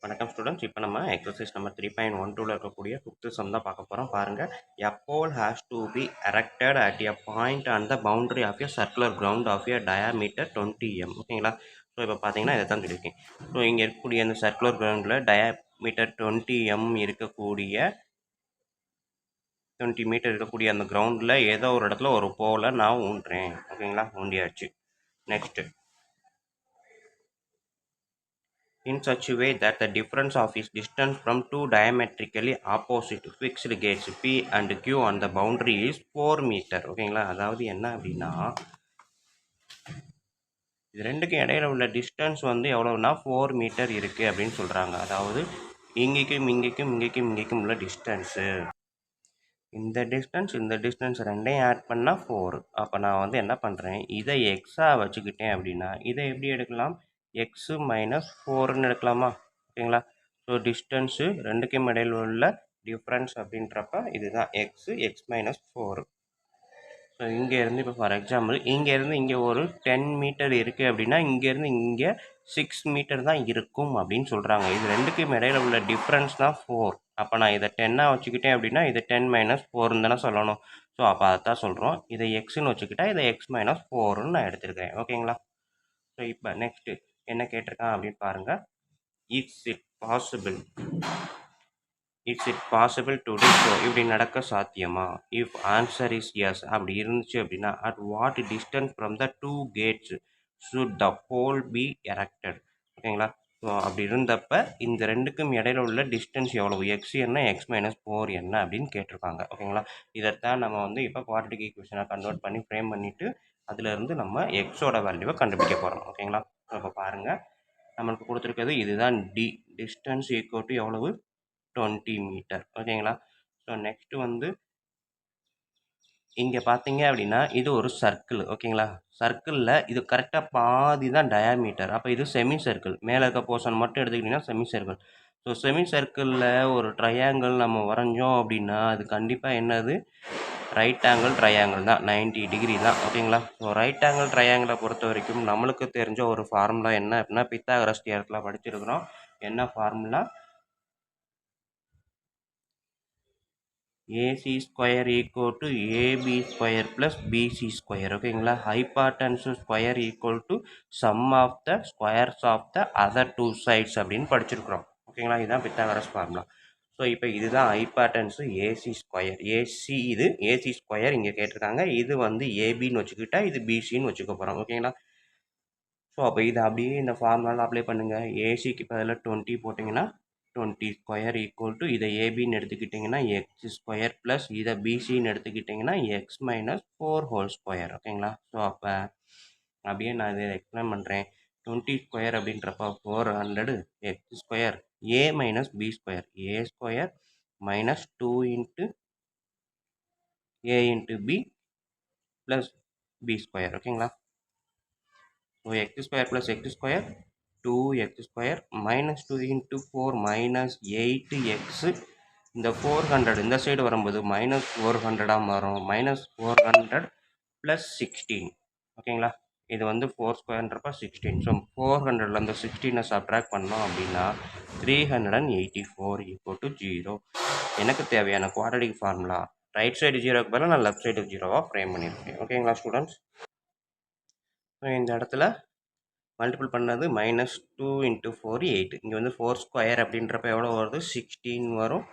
வணக்கம் ஸ்டூடெண்ட்ஸ். இப்போ நம்ம எக்ஸசைஸ் நம்பர் 3.12 இருக்கக்கூடிய ஃபிஃப்த் சம் தான் பார்க்க போகிறோம். பாருங்கள், எ pole has to be erected at a point on the boundary of a circular ground of a diameter 20 m. ஓகேங்களா? ஸோ இப்போ பார்த்தீங்கன்னா இதை தான் சொல்லியிருக்கேன். ஸோ இங்கே இருக்கக்கூடிய அந்த சர்க்குலர் கிரவுண்டில் டயாமீட்டர் 20 m இருக்கக்கூடிய 20 மீட்டர் இருக்கக்கூடிய அந்த கிரவுண்டில் ஏதோ ஒரு இடத்துல ஒரு போலை நான் ஊன்றேன். ஓகேங்களா? ஊண்டியாச்சு. Next, in such a way that the difference of its distance from two diametrically opposite fixed gates P and Q on the boundary is 4 meter. ஓகேங்களா? அதாவது என்ன அப்படின்னா, இது ரெண்டுக்கும் இடையில உள்ள டிஸ்டன்ஸ் வந்து எவ்வளோனா 4 மீட்டர் இருக்குது அப்படின்னு சொல்கிறாங்க. அதாவது இங்கேக்கும் உள்ள டிஸ்டன்ஸு, இந்த டிஸ்டன்ஸ் ரெண்டையும் ஆட் பண்ணால் 4. அப்போ நான் வந்து என்ன பண்ணுறேன், இதை எக்ஸாக வச்சுக்கிட்டேன் அப்படின்னா இதை எப்படி எடுக்கலாம், எக்ஸு மைனஸ் 4ன்னு எடுக்கலாமா? ஓகேங்களா? ஸோ டிஸ்டன்ஸு ரெண்டுக்கும் இடையில் உள்ள டிஃப்ரென்ஸ் அப்படின்றப்ப இதுதான் எக்ஸ் மைனஸ் 4. ஸோ இங்கேருந்து இப்போ ஃபார் எக்ஸாம்பிள் இங்கேருந்து இங்கே ஒரு 10 மீட்டர் இருக்குது அப்படின்னா இங்கேருந்து இங்கே 6 மீட்டர் தான் இருக்கும் அப்படின்னு சொல்கிறாங்க. இது ரெண்டுக்கும் இடையில உள்ள டிஃப்ரென்ஸ் தான் 4. அப்போ நான் இதை 10ஆக வச்சுக்கிட்டேன் அப்படின்னா இதை 10 மைனஸ் 4ன்னு தானே சொல்லணும். ஸோ அப்போ அதான் சொல்கிறோம், இதை எக்ஸ்ன்னு வச்சுக்கிட்டா இதை எக்ஸ் மைனஸ் 4ன்னு நான் எடுத்துருக்கேன். ஓகேங்களா? ஸோ இப்போ நெக்ஸ்ட்டு என்ன கேட்டிருக்கான் அப்படின்னு பாருங்கள். It's it possible to do so, இப்படி நடக்க சாத்தியமா? இஃப் ஆன்சர் இஸ் எஸ் அப்படி இருந்துச்சு அப்படின்னா, at what distance from the two gates should the pole be erected? ஓகேங்களா? ஸோ அப்படி இருந்தப்ப இந்த ரெண்டுக்கும் இடையில உள்ள டிஸ்டன்ஸ் எவ்வளவு, எக்ஸ் என்ன எக்ஸ் மைனஸ் 4 என்ன அப்படின்னு கேட்டிருக்காங்க. ஓகேங்களா? இதைத்தான் நம்ம வந்து இப்போ குவாட்ரிக் ஈக்குவேஷனாக கன்வெர்ட் பண்ணி ஃப்ரேம் பண்ணிவிட்டு அதிலிருந்து நம்ம எக்ஸோட வேல்யூவை கண்டுபிடிக்க போகிறோம். ஓகேங்களா? இப்போ பாருங்கள், நம்மளுக்கு கொடுத்துருக்கிறது இதுதான் டிஸ்டன்ஸ் ஈக்குவல் டு எவ்வளவு, 20 மீட்டர். ஓகேங்களா? ஸோ நெக்ஸ்ட்டு வந்து இங்கே பார்த்தீங்க அப்படின்னா இது ஒரு சர்க்கிள். ஓகேங்களா? சர்க்கிளில் இது கரெக்டாக பாதி தான் டயாமீட்டர். அப்போ இது செமி சர்க்கிள். மேலே இருக்க போர்ஷன் மட்டும் எடுத்துக்கிட்டிங்கன்னா செமி சர்க்கிள். ஸோ செமி சர்க்கிளில் ஒரு ட்ரையாங்கிள் நம்ம வரைஞ்சோம் அப்படின்னா அது கண்டிப்பாக என்னது, ரைட் ஆங்கிள் ட்ரையாங்கிள் தான், 90 டிகிரி தான். ஓகேங்களா? ஸோ ரைட் ஆங்கிள் ட்ரையாங்கிளை பொறுத்த வரைக்கும் நம்மளுக்கு தெரிஞ்ச ஒரு ஃபார்முலா என்ன அப்படின்னா, பித்தாகரஸ் தியரத்தில் படிச்சிருக்கிறோம். என்ன formula, AC square equal to AB square plus BC square. ஓகேங்களா? Hypotenuse square equal to sum of the squares of the other two sides அப்படின்னு படிச்சிருக்கிறோம். ஓகேங்களா? இதுதான் பித்தாகரஸ் ஃபார்முலா. ஸோ இப்போ இதுதான் ஹைபார்டன்ஸு ஏசி ஸ்கொயர். இது ஏசி ஸ்கொயர் இங்கே கேட்டிருக்காங்க. இது வந்து ஏபின்னு வச்சுக்கிட்டா இது பிசின்னு வச்சுக்க போகிறோம். ஓகேங்களா? ஸோ அப்போ இதை அப்படியே இந்த ஃபார்முலாவில் அப்ளை பண்ணுங்கள். ஏசிக்கு பதில் 20 போட்டிங்கன்னா 20 ஸ்கொயர் ஈக்குவல் டு இதை ஏபின்னு எடுத்துக்கிட்டிங்கன்னா எக்ஸ் ஸ்கொயர் ப்ளஸ் இதை பிசின்னு எடுத்துக்கிட்டிங்கன்னா எக்ஸ் மைனஸ் 4 ஹோல் ஸ்கொயர். ஓகேங்களா? ஸோ அப்போ அப்படியே நான் இதை எக்ஸ்பிளைன் பண்ணுறேன். 20 ஸ்கொயர் அப்படின்றப்ப 400 x square A minus B square, A square minus 2 into A into B plus B square. ஓகேங்களா? So x square plus x square 2x square minus 2 into 4 minus 8x. இந்த 400 இந்த side வரும்போது minus 400ஆக மாறும். Minus 400 plus 16. ஓகேங்களா? இது வந்து 4 ஸ்கொயர்ன்றப்ப 16. So 400ல் அந்த 16 சப்ட்ராக்ட் பண்ணோம் அப்படின்னா 384 ஈக்குவல் டு 0. எனக்கு தேவையான குவாட்ரடிக் ஃபார்முலா ரைட் சைடு 0க்கு பதிலாக நான் லெஃப்ட் சைடு 0வாக ஃப்ரேம் பண்ணியிருக்கேன். ஓகேங்களா ஸ்டூடெண்ட்ஸ்? ஸோ இந்த இடத்துல மல்டிபிள் பண்ணது மைனஸ் 2 இன்ட்டு 4 8. இங்கே வந்து 4 ஸ்கொயர் அப்படின்றப்ப எவ்வளோ வருது, 16 வரும்.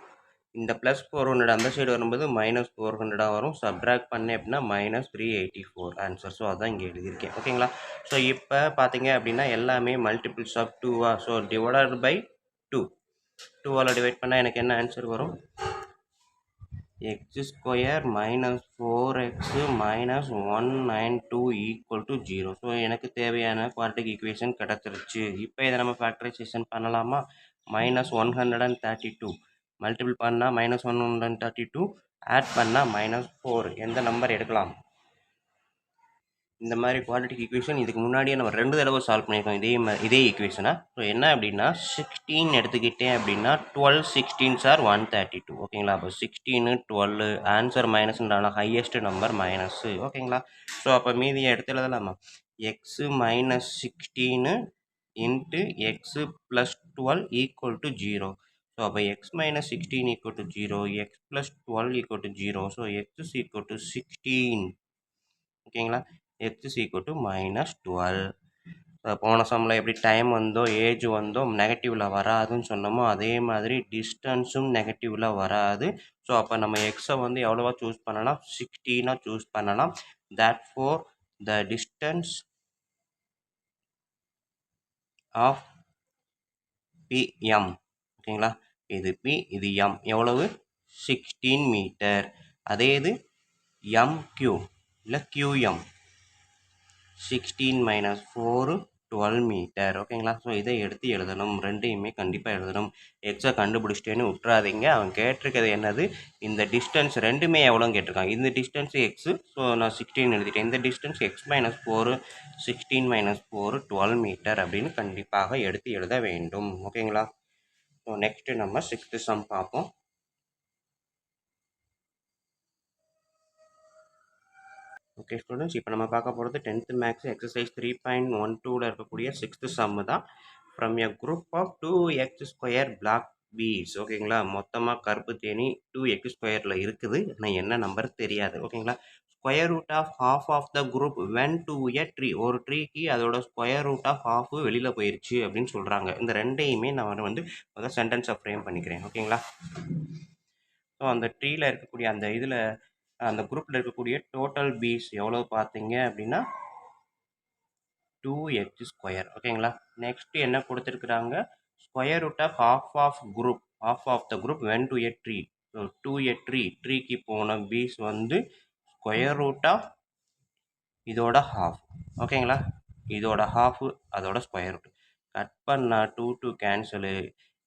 இந்த ப்ளஸ் 400 அந்த சைடு வரும்போது மைனஸ் 400ஆக வரும். சப்ட்ராக்ட் பண்ணேன் அப்படின்னா மைனஸ் 384 ஆன்சர். ஸோ அதான் இங்கே எழுதியிருக்கேன். ஓகேங்களா? ஸோ இப்போ பார்த்தீங்க அப்படின்னா எல்லாமே மல்டிபிள்ஸ் ஆஃப் 2வா. ஸோ டிவைடட் பை 2, 2ஆல் டிவைட் பண்ணால் எனக்கு என்ன ஆன்சர் வரும், x square minus 4x minus 192 equal to 0. So எனக்கு தேவையான குவாட்ரிக் ஈக்குவேஷன் கிடச்சிருச்சு. இப்போ இதை நம்ம ஃபேக்டரைசேஷன் பண்ணலாமா? மைனஸ் 132 மல்டிபிள் பண்ணால் மைனஸ் 132 ஆட் பண்ணால் மைனஸ் 4. எந்த நம்பர் எடுக்கலாம்? இந்த மாதிரி குவாட்ரிக் ஈக்குவேஷன் இதுக்கு முன்னாடியே நம்ம 2 தடவை சால்வ் பண்ணியிருக்கோம் இதே ஈக்குவேஷனை. ஸோ என்ன அப்படின்னா 16 எடுத்துக்கிட்டேன் அப்படின்னா 12 16s ஆர் 132. ஓகேங்களா? அப்போ 16 12 ஆன்சர் மைனஸ்ன்றான ஹையஸ்ட் நம்பர் மைனஸு. ஓகேங்களா? ஸோ அப்போ மீதியை எடுத்து எழுதலாமா? X minus 16 into x plus 12 equal to 0. So அப்போ x minus 16 equal to 0, x plus 12 equal to 0. So x is equal to 16. ஓகேங்களா, எக்ஸ் இஸ் ஈக்குவல் டு -12. போன சம்மில் எப்படி டைம் வந்தோ ஏஜ் வந்தோ நெகட்டிவில் வராதுன்னு சொன்னோமோ அதே மாதிரி டிஸ்டன்ஸும் நெகட்டிவில் வராது. ஸோ அப்போ நம்ம எக்ஸை வந்து எவ்வளோவா சூஸ் பண்ணலாம், 16 சூஸ் பண்ணலாம். That for the distance of PM. ஓகேங்களா, இது பி இது எம் எவ்வளவு 16 மீட்டர். அதே இது எம்கியூ இல்லை கியூஎம் 16 மைனஸ் 4 12 மீட்டர். ஓகேங்களா, ஸோ இதை எடுத்து எழுதணும், ரெண்டையுமே கண்டிப்பாக எழுதணும். எக்ஸை கண்டுபிடிச்சிட்டேன்னு விட்டுறாதீங்க. அவன் கேட்டிருக்கிறது என்னது, இந்த டிஸ்டன்ஸ் ரெண்டுமே எவ்வளோன்னு கேட்டிருக்கான். இந்த டிஸ்டன்ஸ் எக்ஸு, ஸோ நான் 16 எழுதிட்டேன். இந்த distance x minus 4 16 minus 4 12 metre அப்படின்னு கண்டிப்பாக எடுத்து எழுத வேண்டும். ஓகேங்களா, ஸோ நெக்ஸ்ட்டு நம்ம 6th சம் பார்ப்போம். ஓகே ஸ்டூடெண்ட்ஸ், இப்போ நம்ம பார்க்க போகிறது 10th மேக்ஸ் எக்ஸசைஸ் 3.12 இருக்கக்கூடிய 6th சம் தான். From a group of 2x² black beads. ஓகேங்களா, மொத்தமாக கருப்பு தேனி 2x² இருக்குது, ஆனால் என்ன நம்பர் தெரியாது. ஓகேங்களா, square root of half of the group when to a tree. ஒரு ட்ரீக்கு அதோட ஸ்கொயர் ரூட் ஆஃப் ஹாஃப் வெளியில் போயிடுச்சு அப்படின்னு சொல்கிறாங்க. இந்த ரெண்டையுமே நான் வந்து சென்டென்ஸை ஃப்ரேம் பண்ணிக்கிறேன். ஓகேங்களா, ஸோ அந்த ட்ரீயில் இருக்கக்கூடிய அந்த இதில் அந்த குரூப்பில் இருக்கக்கூடிய டோட்டல் பீஸ் எவ்வளோ பார்த்தீங்க அப்படின்னா 2x². ஓகேங்களா, நெக்ஸ்ட் என்ன கொடுத்துருக்குறாங்க, square root of half of the group when to a tree. So to a ட்ரீக்கு போன பீஸ் வந்து ஸ்கொயர் ரூட் ஆஃப் இதோட ஹாஃப். ஓகேங்களா, இதோட ஹாஃப் அதோட ஸ்கொயர் ரூட். கட் பண்ணால் 2 கேன்சலு,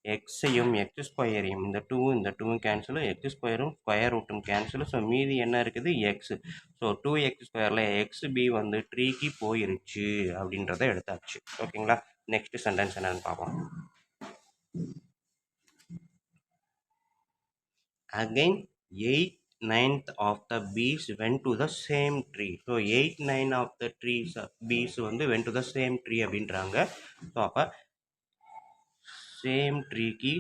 எக்ஸையும் x², இந்த 2வும் கேன்சலு, x² ஸ்கொயர் ரூட்டும் கேன்சலு. ஸோ மீதி என்ன இருக்குது, எக்ஸு. ஸோ 2x² எக்ஸ் வந்து ட்ரீக்கு போயிருச்சு அப்படின்றத எடுத்தாச்சு. ஓகேங்களா, நெக்ஸ்ட் சென்டென்ஸ் என்னன்னு பார்ப்போம். Again 8/9 of the bees went to the same tree. So 8/9 of the bees வந்து went to the same tree அப்படின்றாங்க. ஸோ அப்போ சேம் ட்ரீக்கு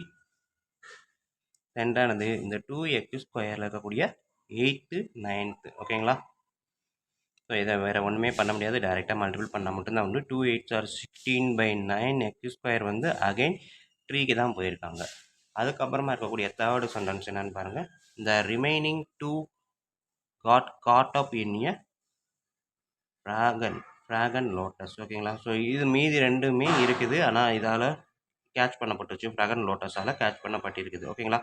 சென்டானது இந்த 2x² இருக்கக்கூடிய 8th 9th. ஓகேங்களா, ஸோ இதை வேறு ஒன்றுமே பண்ண முடியாது, டைரெக்டாக மல்டிபிள் பண்ணால் மட்டும்தான் வந்து 2 8s are 16/9 x² வந்து அகைன் ட்ரீக்கு தான் போயிருக்காங்க. அதுக்கப்புறமா இருக்கக்கூடிய தேர்டு சென்டென்ஸ் என்னன்னு பாருங்கள். இந்த remaining 2 got caught up in a fragrant lotus. ஓகேங்களா, ஸோ இது மீதி ரெண்டுமே இருக்குது, ஆனால் இதால் கேட்ச் பண்ணப்பட்டுச்சு, ஃப்ராகன் லோட்டஸால் கேட்ச் பண்ணப்பட்டிருக்குது. ஓகேங்களா,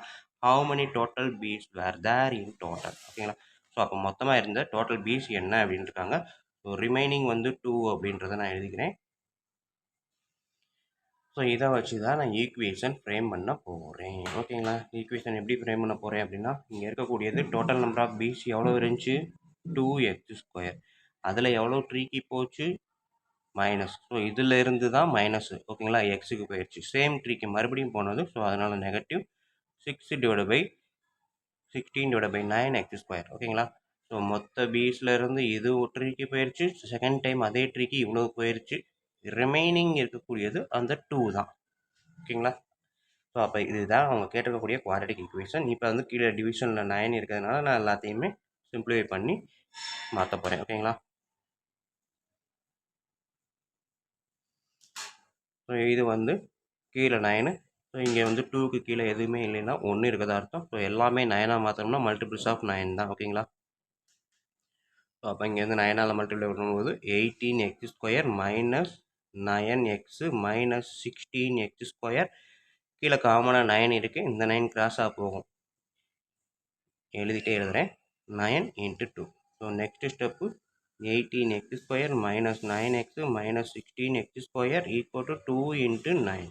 how many total bees were there in total. ஓகேங்களா, ஸோ அப்போ மொத்தமாக இருந்த டோட்டல் பீஸ் என்ன அப்படின்னு இருக்காங்க. ஸோ ரிமைனிங் வந்து 2 அப்படின்றத நான் எழுதிக்கிறேன். ஸோ இதை வச்சு தான் நான் ஈக்குவேஷன் ஃப்ரேம் பண்ண போகிறேன். ஓகேங்களா, ஈக்குவேஷன் எப்படி ஃப்ரேம் பண்ண போகிறேன் அப்படின்னா, இங்கே இருக்கக்கூடியது டோட்டல் நம்பர் ஆஃப் பீஸ் எவ்வளோ இருந்துச்சு, 2x². அதில் எவ்வளோ ட்ரீக்கு போச்சு, மைனஸ். ஸோ இதில் இருந்து தான் மைனஸ். ஓகேங்களா, எக்ஸுக்கு போயிடுச்சு. சேம் ட்ரீக்கு மறுபடியும் போனது, ஸோ அதனால் நெகட்டிவ் 6/9x². ஓகேங்களா, ஸோ மொத்த பீஸில் இருந்து இது ஒரு ட்ரீக்கு போயிடுச்சு, செகண்ட் டைம் அதே ட்ரீக்கு இவ்வளோ போயிடுச்சு. ரிமைனிங் இருக்கக்கூடியது அந்த 2 தான். ஓகேங்களா, ஸோ அப்போ இதுதான் அவங்க கேட்டிருக்கக்கூடிய குவாட்ரடிக் ஈக்குவேஷன். இப்போ வந்து கீழே டிவிஷனில் 9 இருக்கிறதுனால நான் எல்லாத்தையுமே சிம்பிளிஃபை பண்ணி மாற்ற போகிறேன். ஓகேங்களா, ஸோ இது வந்து கீழே 9. ஸோ இங்கே வந்து 2க்கு கீழே எதுவுமே இல்லைன்னா 1 இருக்கிறதா அர்த்தம். ஸோ எல்லாமே 9 மாற்றணும்னா மல்டிபிள்ஸ் ஆஃப் 9 தான். ஓகேங்களா, ஸோ அப்போ இங்கேருந்து 9 மல்டிப்ளை பண்ணும்போது 18x² minus 9x minus 16x². கீழே காமனாக 9 இருக்குது, இந்த 9 கிராஸாக போகும், எழுதுகிறேன் 9 × 2. So next step 18x² minus 9x minus 16x² equal to 2 × 9.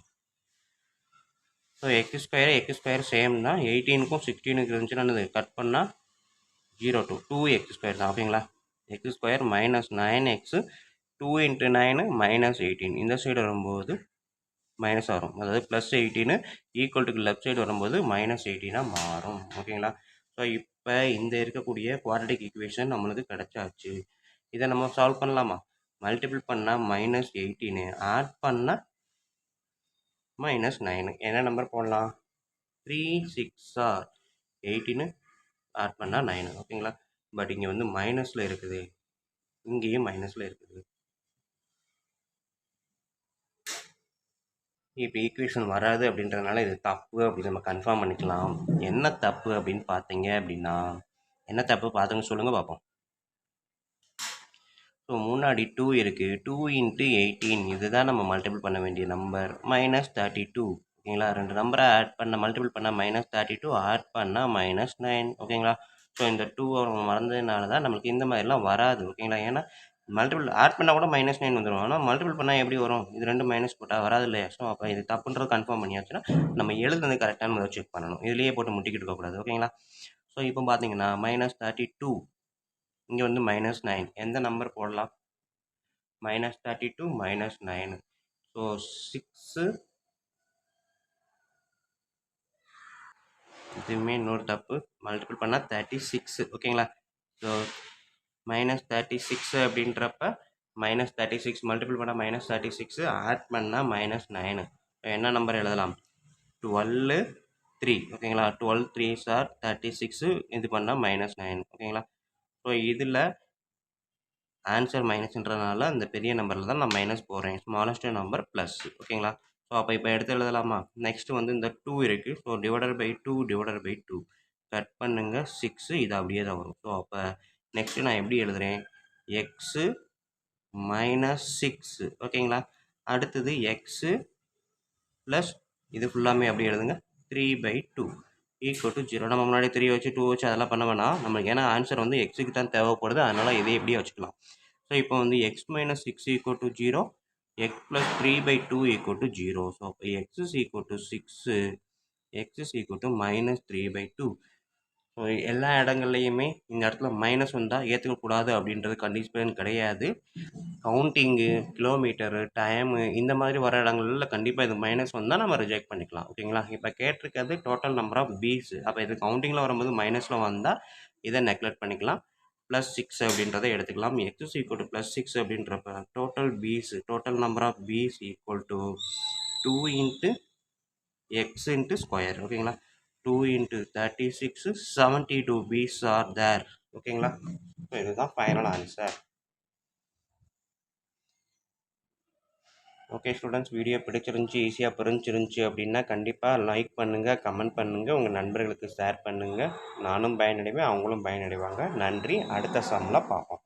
So x² same தான், 18க்கும் 16க்கு இருந்துச்சுன்னா கட் பண்ணால் 0 to 2x² தான். ஓகேங்களா, x² மைனஸ் 9x 2 × 9 மைனஸ் 18. இந்த சைடு வரும்போது மைனஸ் வரும், அதாவது plus 18 equal to left side வரும்போது மைனஸ் 18 மாறும். ஓகேங்களா, ஸோ இப்போ இந்த இருக்கக்கூடிய குவாட்ரடிக் ஈக்குவேஷன் நம்மளுக்கு கிடச்சாச்சு. இதை நம்ம சால்வ் பண்ணலாமா, மல்டிபிள் பண்ணால் -18, ஆட் பண்ணால் -9 என்ன நம்பர் போடலாம்? 3 6 ஆர் 18 ஆட் பண்ணால் 9 ஓகேங்களா. பட் இங்கே வந்து மைனஸில் இருக்குது, இங்கேயும் மைனஸில் இருக்குது. இப்போ ஈக்குவேஷன் வராது அப்படின்றதுனால இது தப்பு அப்படின்னு நம்ம கன்ஃபார்ம் பண்ணிக்கலாம். என்ன தப்பு அப்படின்னு பார்த்தீங்க அப்படின்னா, என்ன தப்பு பார்த்துங்க சொல்லுங்கள் பார்ப்போம். ஸோ முன்னாடி 2 இருக்குது, 2 × 18 இதுதான் நம்ம மல்டிபிள் பண்ண வேண்டிய நம்பர். -32 ஓகேங்களா. ரெண்டு நம்பரை ஆட் பண்ண மல்டிபிள் பண்ணால் -32 ஆட் பண்ணால் -9 ஓகேங்களா. ஸோ இந்த 2 அவங்க மறந்ததுனால தான் நம்மளுக்கு இந்த மாதிரிலாம் வராது ஓகேங்களா. ஏன்னா மல்டிபிள் ஆட் பண்ணால் கூட -9 வந்துடும். ஆனால் மல்டிபிள் பண்ணால் எப்படி வரும்? இது ரெண்டு மைனஸ் போட்டால் வராது இல்லையா. ஸோ அப்போ இது தப்புன்றது கன்ஃபார்ம் பண்ணியாச்சுன்னா நம்ம எழுதுனது கரெக்டான முதல் செக் பண்ணணும். இதுலேயே போட்டு முட்டிக்கிட்டு இருக்கக்கூடாது ஓகேங்களா. ஸோ இப்போ பார்த்தீங்கன்னா -32 இங்கே வந்து -9 எந்த நம்பர் போடலாம்? -32 -9 ஸோ 6 இதுவுமே இன்னொரு தப்பு. மல்டிபிள் பண்ணால் 36 ஓகேங்களா. ஸோ -36 அப்படின்றப்ப -36 மல்டிபிள் பண்ணால் -36 ஆட் பண்ணால் -9 என்ன நம்பர் எழுதலாம்? 12 3 ஓகேங்களா. 12 3s are 36 இது பண்ணால் -9 ஓகேங்களா. ஸோ இதில் ஆன்சர் மைனஸ்ன்றதுனால அந்த பெரிய நம்பரில் தான் நான் மைனஸ் போடுறேன். ஸ்மாலஸ்ட் நம்பர் ப்ளஸ் ஓகேங்களா. ஸோ அப்போ இப்போ எடுத்து எழுதலாமா? நெக்ஸ்ட் வந்து இந்த 2 இருக்குது. ஸோ /2 கட் பண்ணுங்க 6 இது அப்படியே தான் வரும். ஸோ அப்போ நெக்ஸ்ட்டு நான் எப்படி எழுதுகிறேன்? எக்ஸு -6 ஓகேங்களா. அடுத்தது எக்ஸு ப்ளஸ் இது ஃபுல்லாமே அப்படி எழுதுங்க 3/2 = 0. நம்ம முன்னாடி 3 வச்சு 2 வச்சு அதெல்லாம் பண்ண வேணாம். நம்மளுக்கு ஏன்னா ஆன்சர் வந்து எக்ஸுக்கு தான் தேவைப்படுது. அதனால் இதை எப்படியே வச்சுக்கலாம். ஸோ இப்போ வந்து x - 6 = 0, x + 3/2 = 0. ஸோ அப்போ x = 6, x = -3/2. ஸோ எல்லா இடங்கள்லையுமே இந்த இடத்துல மைனஸ் வந்தால் ஏற்றுக்கக்கூடாது அப்படின்றது கண்டிஷன் கிடையாது. கவுண்டிங்கு, கிலோமீட்டரு, டைமு இந்த மாதிரி வர இடங்கள்ல கண்டிப்பாக இது மைனஸ் வந்தால் நம்ம ரிஜெக்ட் பண்ணிக்கலாம் ஓகேங்களா. இப்போ கேட்டிருக்கிறது டோட்டல் நம்பர் ஆஃப் பீஸ். அப்போ இது கவுண்டிங்கில் வரும்போது மைனஸில் வந்தால் இதை நெக்லெக்ட் பண்ணிக்கலாம். +6 அப்படின்றத எடுத்துக்கலாம். x = +6 அப்படின்றப்ப total number of bees = 2 × x × square ஓகேங்களா. 2 × 36 72 bees are there ஓகேங்களா. ஸோ இதுதான் final answer. Okay students, video பிடிச்சிருந்துச்சி, ஈஸியாக புரிஞ்சிருந்துச்சி அப்படின்னா கண்டிப்பாக லைக் பண்ணுங்கள், கமெண்ட் பண்ணுங்கள், உங்கள் நண்பர்களுக்கு ஷேர் பண்ணுங்கள். நானும் பயனடைவேன், அவங்களும் பயனடைவாங்க. நன்றி. அடுத்த சம்மில் பார்ப்போம்.